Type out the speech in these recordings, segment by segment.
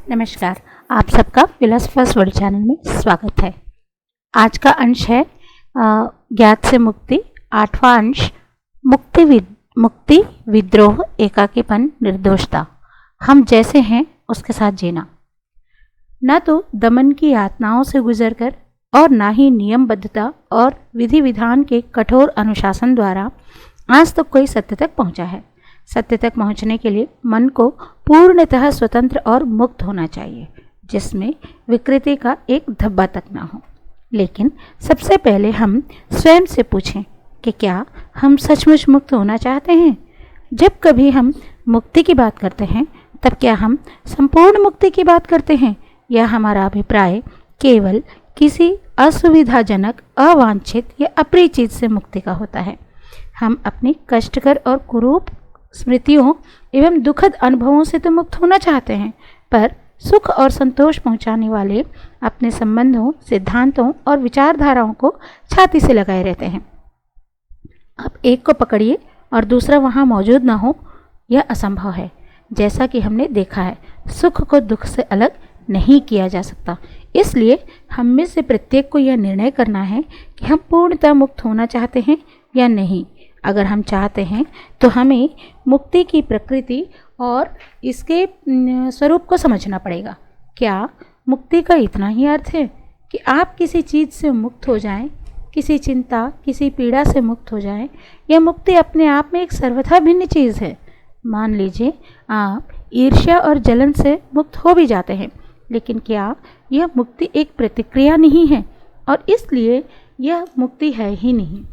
नमस्कार। आप सबका फिलोसफर्स वर्ल्ड चैनल में स्वागत है। आज का अंश है ज्ञात से मुक्ति। 8वां अंश मुक्ति विद्रोह, एकाकीपन, निर्दोषता। हम जैसे हैं उसके साथ जीना। न तो दमन की यातनाओं से गुजरकर और ना ही नियमबद्धता और विधि विधान के कठोर अनुशासन द्वारा आज तक कोई सत्य तक पहुंचा है। सत्य तक पहुंचने के लिए मन को पूर्णतः स्वतंत्र और मुक्त होना चाहिए, जिसमें विकृति का एक धब्बा तक ना हो। लेकिन सबसे पहले हम स्वयं से पूछें कि क्या हम सचमुच मुक्त होना चाहते हैं? जब कभी हम मुक्ति की बात करते हैं, तब क्या हम संपूर्ण मुक्ति की बात करते हैं, या हमारा अभिप्राय केवल किसी असुविधाजनक, अवांछित या अप्रिय चीज से मुक्ति का होता है? हम अपनी कष्टकर और कुरूप स्मृतियों एवं दुखद अनुभवों से तो मुक्त होना चाहते हैं, पर सुख और संतोष पहुंचाने वाले अपने संबंधों, सिद्धांतों और विचारधाराओं को छाती से लगाए रहते हैं। अब एक को पकड़िए और दूसरा वहां मौजूद ना हो, यह असंभव है। जैसा कि हमने देखा है, सुख को दुख से अलग नहीं किया जा सकता। इसलिए हम में से प्रत्येक को यह निर्णय करना है कि हम पूर्णतः मुक्त होना चाहते हैं या नहीं। अगर हम चाहते हैं तो हमें मुक्ति की प्रकृति और इसके स्वरूप को समझना पड़ेगा। क्या मुक्ति का इतना ही अर्थ है कि आप किसी चीज़ से मुक्त हो जाएं, किसी चिंता, किसी पीड़ा से मुक्त हो जाएं? यह मुक्ति अपने आप में एक सर्वथा भिन्न चीज़ है। मान लीजिए आप ईर्ष्या और जलन से मुक्त हो भी जाते हैं, लेकिन क्या यह मुक्ति एक प्रतिक्रिया नहीं है? और इसलिए यह मुक्ति है ही नहीं।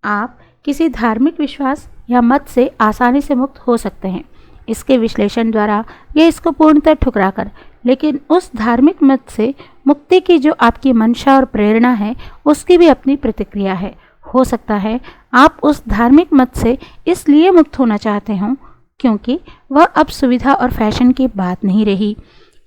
आप किसी धार्मिक विश्वास या मत से आसानी से मुक्त हो सकते हैं, इसके विश्लेषण द्वारा या इसको पूर्णतः ठुकराकर, लेकिन उस धार्मिक मत से मुक्ति की जो आपकी मंशा और प्रेरणा है, उसकी भी अपनी प्रतिक्रिया है। हो सकता है आप उस धार्मिक मत से इसलिए मुक्त होना चाहते हों क्योंकि वह अब सुविधा और फैशन की बात नहीं रही।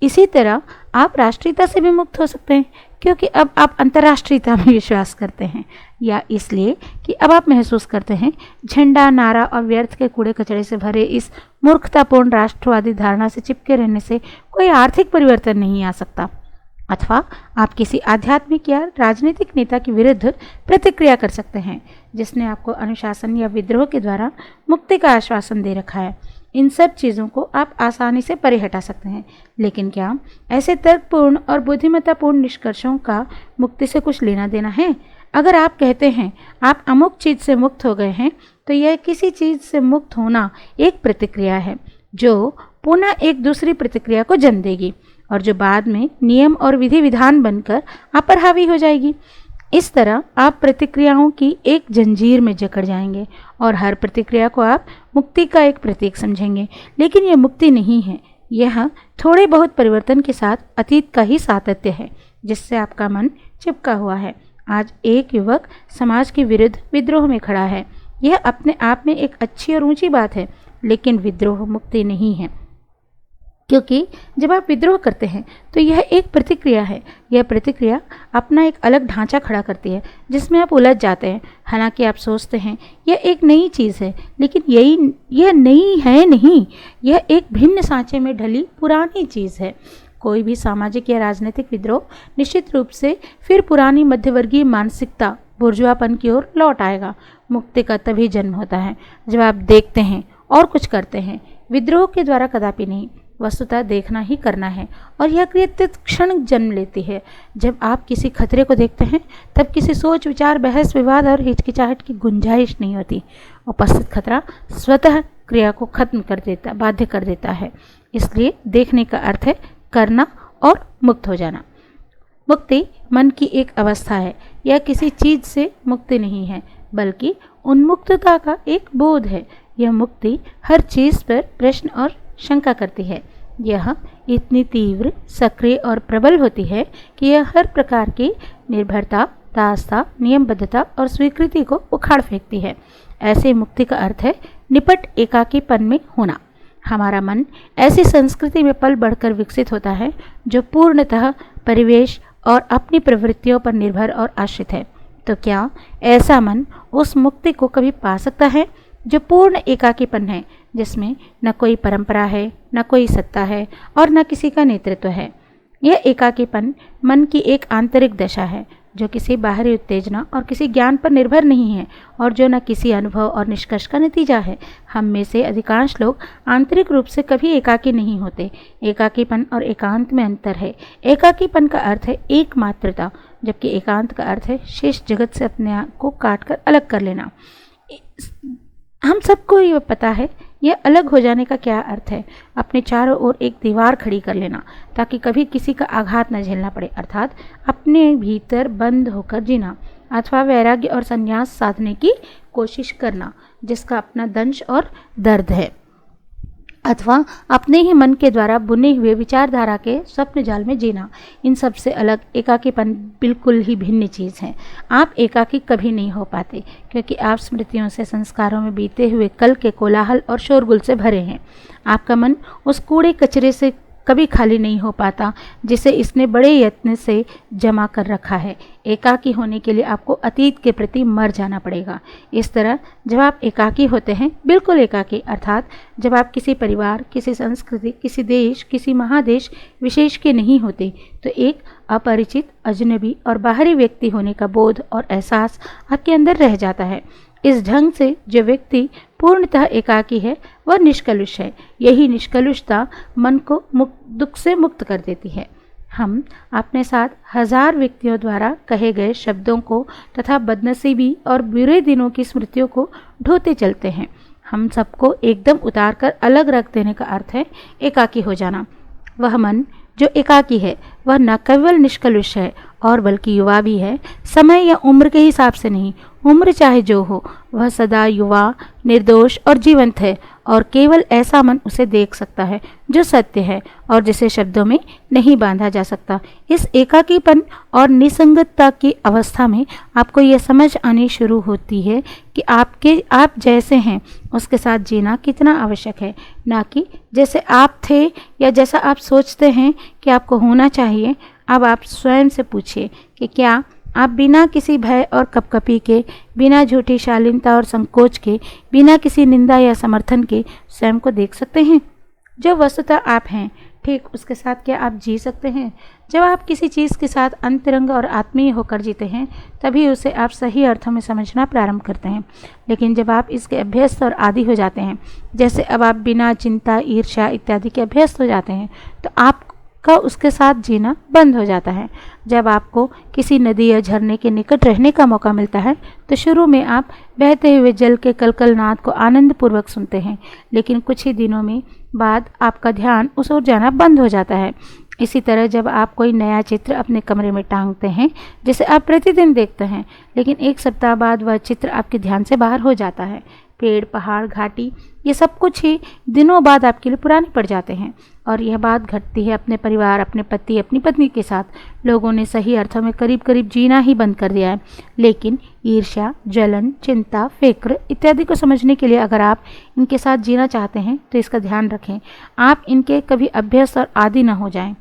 इसी तरह आप राष्ट्रीयता से भी मुक्त हो सकते हैं क्योंकि अब आप अंतर्राष्ट्रीयता में विश्वास करते हैं, या इसलिए कि अब आप महसूस करते हैं झंडा, नारा और व्यर्थ के कूड़े कचरे से भरे इस मूर्खतापूर्ण राष्ट्रवादी धारणा से चिपके रहने से कोई आर्थिक परिवर्तन नहीं आ सकता। अथवा आप किसी आध्यात्मिक या राजनीतिक नेता के विरुद्ध प्रतिक्रिया कर सकते हैं जिसने आपको अनुशासन या विद्रोह के द्वारा मुक्ति का आश्वासन दे रखा है। इन सब चीज़ों को आप आसानी से परे हटा सकते हैं, लेकिन क्या ऐसे तर्कपूर्ण और बुद्धिमत्तापूर्ण निष्कर्षों का मुक्ति से कुछ लेना देना है? अगर आप कहते हैं आप अमुक चीज़ से मुक्त हो गए हैं, तो यह किसी चीज़ से मुक्त होना एक प्रतिक्रिया है जो पुनः एक दूसरी प्रतिक्रिया को जन्म देगी और जो बाद में नियम और विधि विधान बनकर आप पर हावी हो जाएगी। इस तरह आप प्रतिक्रियाओं की एक जंजीर में जकड़ जाएंगे और हर प्रतिक्रिया को आप मुक्ति का एक प्रतीक समझेंगे, लेकिन यह मुक्ति नहीं है। यह थोड़े बहुत परिवर्तन के साथ अतीत का ही सातत्य है जिससे आपका मन चिपका हुआ है। आज एक युवक समाज के विरुद्ध विद्रोह में खड़ा है। यह अपने आप में एक अच्छी और ऊंची बात है, लेकिन विद्रोह मुक्ति नहीं है, क्योंकि जब आप विद्रोह करते हैं तो यह एक प्रतिक्रिया है। यह प्रतिक्रिया अपना एक अलग ढांचा खड़ा करती है जिसमें आप उलझ जाते हैं। हालांकि आप सोचते हैं यह एक नई चीज़ है, लेकिन यह नई है नहीं, यह एक भिन्न सांचे में ढली पुरानी चीज़ है। कोई भी सामाजिक या राजनीतिक विद्रोह निश्चित रूप से फिर पुरानी मध्यवर्गीय मानसिकता, बुर्जुआपन की ओर लौट आएगा। मुक्ति का तभी जन्म होता है जब आप देखते हैं और कुछ करते हैं। विद्रोह के द्वारा कदापि नहीं, वस्तुतः देखना ही करना है, और यह क्रिया क्षण जन्म लेती है। जब आप किसी खतरे को देखते हैं, तब किसी सोच, विचार, बहस, विवाद और हिचकिचाहट की गुंजाइश नहीं होती। उपस्थित खतरा स्वतः क्रिया को बाध्य कर देता है। इसलिए देखने का अर्थ है करना और मुक्त हो जाना। मुक्ति मन की एक अवस्था है। यह किसी चीज से मुक्ति नहीं है, बल्कि उन्मुक्तता का एक बोध है। यह मुक्ति हर चीज पर प्रश्न और शंका करती है। यह इतनी तीव्र, सक्रिय और प्रबल होती है कि यह हर प्रकार की निर्भरता, दासता, नियमबद्धता और स्वीकृति को उखाड़ फेंकती है। ऐसे मुक्ति का अर्थ है निपट एकाकीपन में होना। हमारा मन ऐसी संस्कृति में पल बढ़कर विकसित होता है जो पूर्णतः परिवेश और अपनी प्रवृत्तियों पर निर्भर और आश्रित है। तो क्या ऐसा मन उस मुक्ति को कभी पा सकता है जो पूर्ण एकाकीपन है, जिसमें न कोई परंपरा है, न कोई सत्ता है और न किसी का नेतृत्व है। यह एकाकीपन मन की एक आंतरिक दशा है जो किसी बाहरी उत्तेजना और किसी ज्ञान पर निर्भर नहीं है और जो न किसी अनुभव और निष्कर्ष का नतीजा है। हम में से अधिकांश लोग आंतरिक रूप से कभी एकाकी नहीं होते। एकाकीपन और एकांत में अंतर है। एकाकीपन का अर्थ है एकमात्रता, जबकि एकांत का अर्थ है शेष जगत से अपने आप को काट कर अलग कर लेना। हम सबको ये पता है यह अलग हो जाने का क्या अर्थ है। अपने चारों ओर एक दीवार खड़ी कर लेना ताकि कभी किसी का आघात न झेलना पड़े, अर्थात अपने भीतर बंद होकर जीना, अथवा वैराग्य और संन्यास साधने की कोशिश करना जिसका अपना दंश और दर्द है, अथवा अपने ही मन के द्वारा बुने हुए विचारधारा के स्वप्न जाल में जीना। इन सब से अलग एकाकीपन बिल्कुल ही भिन्न चीज़ है। आप एकाकी कभी नहीं हो पाते क्योंकि आप स्मृतियों से, संस्कारों में बीते हुए कल के कोलाहल और शोरगुल से भरे हैं। आपका मन उस कूड़े कचरे से कभी खाली नहीं हो पाता जिसे इसने बड़े यत्न से जमा कर रखा है। एकाकी होने के लिए आपको अतीत के प्रति मर जाना पड़ेगा। इस तरह जब आप एकाकी होते हैं, बिल्कुल एकाकी, अर्थात जब आप किसी परिवार, किसी संस्कृति, किसी देश, किसी महादेश विशेष के नहीं होते, तो एक अपरिचित, अजनबी और बाहरी व्यक्ति होने का बोध और एहसास आपके अंदर रह जाता है। इस ढंग से जो व्यक्ति पूर्णतः एकाकी है वह निष्कलुष है। यही निष्कलुषता मन को दुख से मुक्त कर देती है। हम अपने साथ 1000 व्यक्तियों द्वारा कहे गए शब्दों को तथा बदनसीबी और बुरे दिनों की स्मृतियों को ढोते चलते हैं। हम सबको एकदम उतार कर अलग रख देने का अर्थ है एकाकी हो जाना। वह मन जो एकाकी है वह न केवल निष्कलुष है और बल्कि युवा भी है। समय या उम्र के हिसाब से नहीं, उम्र चाहे जो हो, वह सदा युवा, निर्दोष और जीवंत है और केवल ऐसा मन उसे देख सकता है जो सत्य है और जिसे शब्दों में नहीं बांधा जा सकता। इस एकाकीपन और निसंगतता की अवस्था में आपको यह समझ आनी शुरू होती है कि आप जैसे हैं उसके साथ जीना कितना आवश्यक है, ना कि जैसे आप थे या जैसा आप सोचते हैं कि आपको होना चाहिए। अब आप स्वयं से पूछिए कि क्या आप बिना किसी भय और कपकपी के, बिना झूठी शालीनता और संकोच के, बिना किसी निंदा या समर्थन के स्वयं को देख सकते हैं जो वस्तुतः आप हैं? ठीक उसके साथ क्या आप जी सकते हैं? जब आप किसी चीज़ के साथ अंतरंग और आत्मीय होकर जीते हैं तभी उसे आप सही अर्थों में समझना प्रारंभ करते हैं। लेकिन जब आप इसके अभ्यस्त और आदी हो जाते हैं, जैसे अब आप बिना चिंता, ईर्ष्या इत्यादि के अभ्यस्त हो जाते हैं, तो आपका उसके साथ जीना बंद हो जाता है। जब आपको किसी नदी या झरने के निकट रहने का मौका मिलता है तो शुरू में आप बहते हुए जल के कलकल नाद को आनंदपूर्वक सुनते हैं, लेकिन कुछ ही दिनों में बाद आपका ध्यान उस ओर जाना बंद हो जाता है। इसी तरह जब आप कोई नया चित्र अपने कमरे में टांगते हैं जिसे आप प्रतिदिन देखते हैं, लेकिन एक सप्ताह बाद वह चित्र आपके ध्यान से बाहर हो जाता है। पेड़, पहाड़, घाटी, ये सब कुछ ही दिनों बाद आपके लिए पुराने पड़ जाते हैं। और यह बात घटती है अपने परिवार, अपने पति, अपनी पत्नी के साथ। लोगों ने सही अर्थों में करीब करीब जीना ही बंद कर दिया है। लेकिन ईर्ष्या, जलन, चिंता, फिक्र इत्यादि को समझने के लिए अगर आप इनके साथ जीना चाहते हैं तो इसका ध्यान रखें, आप इनके कभी अभ्यस्त और आदी न हो जाएं।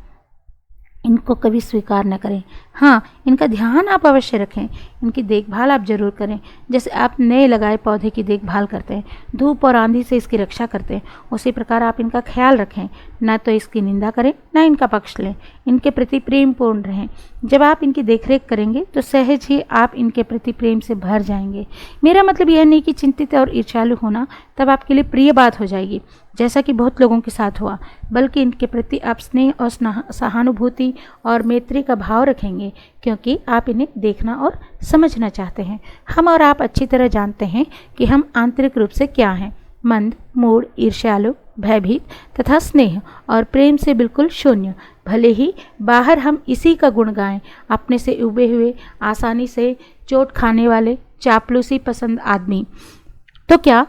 इनको कभी स्वीकार न करें। हाँ, इनका ध्यान आप अवश्य रखें, इनकी देखभाल आप जरूर करें, जैसे आप नए लगाए पौधे की देखभाल करते हैं, धूप और आंधी से इसकी रक्षा करते हैं, उसी प्रकार आप इनका ख्याल रखें। न तो इसकी निंदा करें, न इनका पक्ष लें, इनके प्रति प्रेम पूर्ण रहें। जब आप इनकी देखरेख करेंगे तो सहज ही आप इनके प्रति प्रेम से भर जाएंगे। मेरा मतलब यह नहीं कि चिंतित और ईर्ष्यालु होना तब आपके लिए प्रिय बात हो जाएगी, जैसा कि बहुत लोगों के साथ हुआ, बल्कि इनके प्रति आप स्नेह और सहानुभूति और मैत्री का भाव रखेंगे, क्योंकि आप इन्हें देखना और समझना चाहते हैं। हम और आप अच्छी तरह जानते हैं कि हम आंतरिक रूप से क्या हैं: मंद, मूढ़, ईर्ष्यालु, भयभीत तथा स्नेह और प्रेम से बिल्कुल शून्य। भले ही बाहर हम इसी का गुण गाएं, अपने से उबे हुए, आसानी से चोट खाने वाले, चापलूसी पसंद आदमी, तो क्या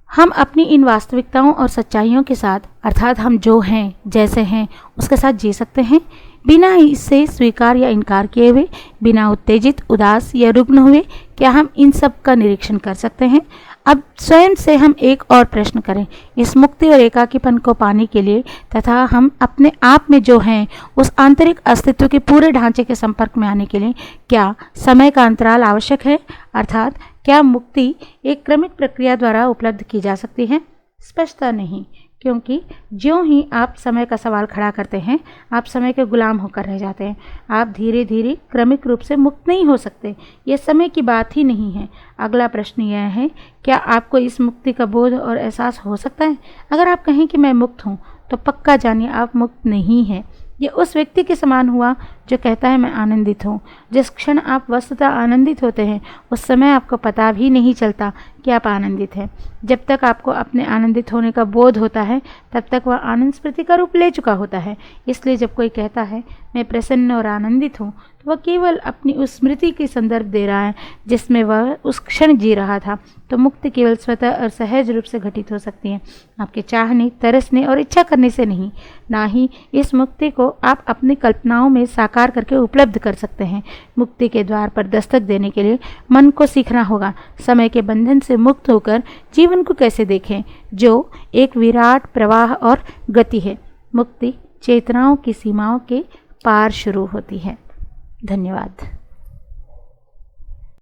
हम अपनी इन वास्तविकताओं और सच्चाइयों के साथ, अर्थात हम जो हैं, जैसे हैं, उसके साथ जी सकते हैं बिना इससे स्वीकार या इनकार किए हुए, बिना उत्तेजित, उदास या रुग्ण हुए? क्या हम इन सब का निरीक्षण कर सकते हैं? अब स्वयं से हम एक और प्रश्न करें। इस मुक्ति और एकाकीपन को पाने के लिए तथा हम अपने आप में जो हैं उस आंतरिक अस्तित्व के पूरे ढांचे के संपर्क में आने के लिए क्या समय का अंतराल आवश्यक है? अर्थात क्या मुक्ति एक क्रमिक प्रक्रिया द्वारा उपलब्ध की जा सकती है? स्पष्टता नहीं, क्योंकि ज्यों ही आप समय का सवाल खड़ा करते हैं, आप समय के गुलाम होकर रह जाते हैं। आप धीरे धीरे क्रमिक रूप से मुक्त नहीं हो सकते। यह समय की बात ही नहीं है। अगला प्रश्न यह है, क्या आपको इस मुक्ति का बोध और एहसास हो सकता है? अगर आप कहें कि मैं मुक्त हूँ, तो पक्का जानिए आप मुक्त नहीं हैं। ये उस व्यक्ति के समान हुआ जो कहता है मैं आनंदित हूँ। जिस क्षण आप वस्तुतः आनंदित होते हैं, उस समय आपको पता भी नहीं चलता कि आप आनंदित हैं। जब तक आपको अपने आनंदित होने का बोध होता है, तब तक वह आनंद स्मृति का रूप ले चुका होता है। इसलिए जब कोई कहता है मैं प्रसन्न और आनंदित हूँ, तो वह केवल अपनी उस स्मृति के संदर्भ दे रहा है जिसमें वह उस क्षण जी रहा था। तो मुक्ति केवल स्वतः और सहज रूप से घटित हो सकती है, आपके चाहने, तरसने और इच्छा करने से नहीं। ना ही इस मुक्ति को आप अपनी कल्पनाओं में साकार करके उपलब्ध कर सकते हैं। मुक्ति के द्वार पर दस्तक देने के लिए मन को सीखना होगा समय के बंधन से मुक्त होकर जीवन को कैसे देखें, जो एक विराट प्रवाह और गति है। मुक्ति चेतनाओं की सीमाओं के पार शुरू होती है। धन्यवाद।